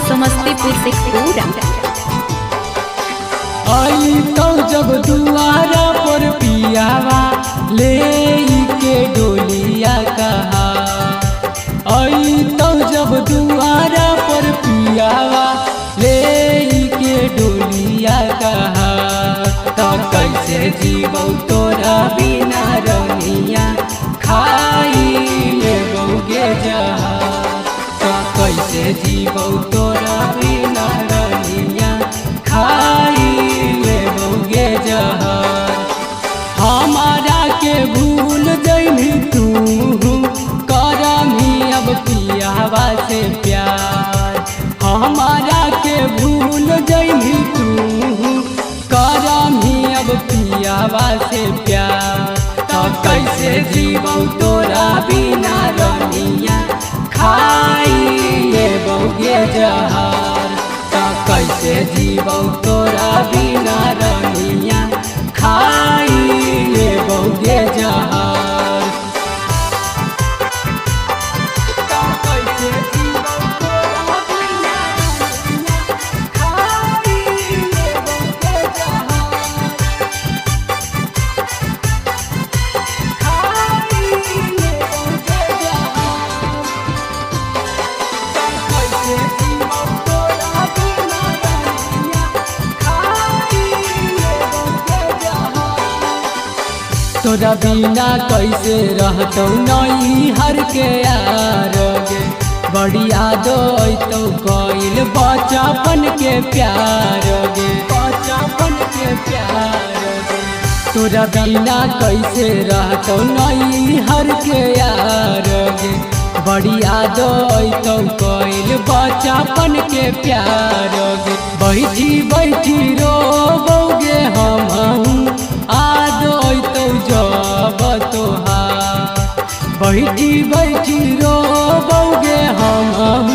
समस्तीपुर से पूरा। आई तो जब दुआरा पर पियावा ले के डोलिया कहा, आई तो जब दुआरा पर पियावा ले के डोलिया कहा, तो कैसे जीवो तोरा बिना रनिया खाई ले बौगे जहार, तो कैसे जीवो तोरा बिना रनिया खाई ले बौगे जहार। हमारा के भूल जइनी तू करमी अब पियावा से प्यार, हमारा के भूल जइनी तू करमी अब पियावा से प्यार, तो कैसे जीवो तोरा बिना रनिया खाई ले बौगे जहार, तो कैसे जीवो तोरा बिना रनिया खाई ले बौगे जहार। तो कैसे जीवो तोरा बिना रनिया खाई ले बौगे जहार, खाई ले बौगे जहार। तो कैसे जीवो तोरा बिना रनिया खाई ले बौगे जहार। तोरा बिना कैसे रहतौ नई हर के आरोगे, बड़ी याद तो कइल बचपन के प्यारोगे, बचपन के प्यारोगे। तोरा बिना कैसे रहतौ नई हर के आरोगे, बड़ी याद तो कइल बचपन के प्यारोगे। बैठी बैठी रोबोगे हम आदो तो जब तोहार, बैठी बैठी रोबोगे हम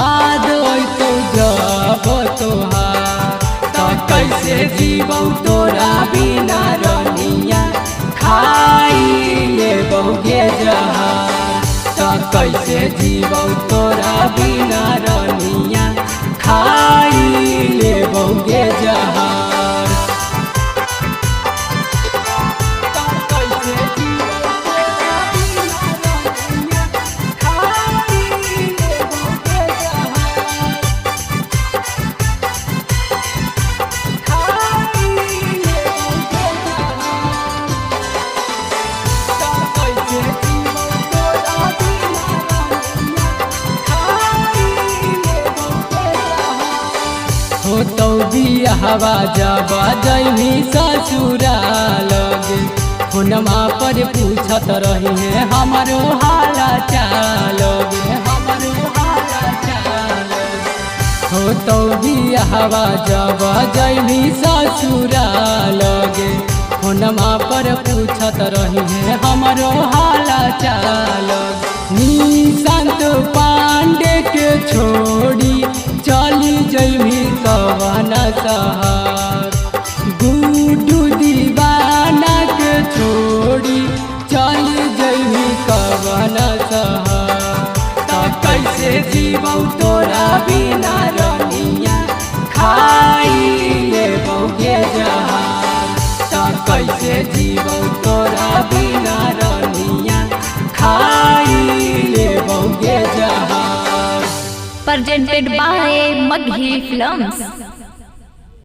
आदो तो जब तोहार, तो कैसे जीवो तोरा बिना रनिया खाई ले बौगे जहार, तो कैसे जीवो तोरा बिना रनिया खाई ले बौगे जहार। हो तो बियाहवा जब जइनी ससुराल गे, फोनमा पर पूछत रही है हमारो हाल चाल गे, हमारो हाल चाल। हो तो बियाहवा जब जइनी ससुराल गे, फोनमा पर पूछत रही है हमारो हाल चाल। निशांत पांडे के छोड़ी चली जइमी कवन शहर, गुड्डू दीवाना के छोड़ी चली जइमी कवन शहर, तो कैसे जीवो तोरा बिना रनिया खाई ले बौगे जहार, तो कैसे जीवो तोरा बिना रनिया खाई ले बौगे जहार। Presented by Maghi Films।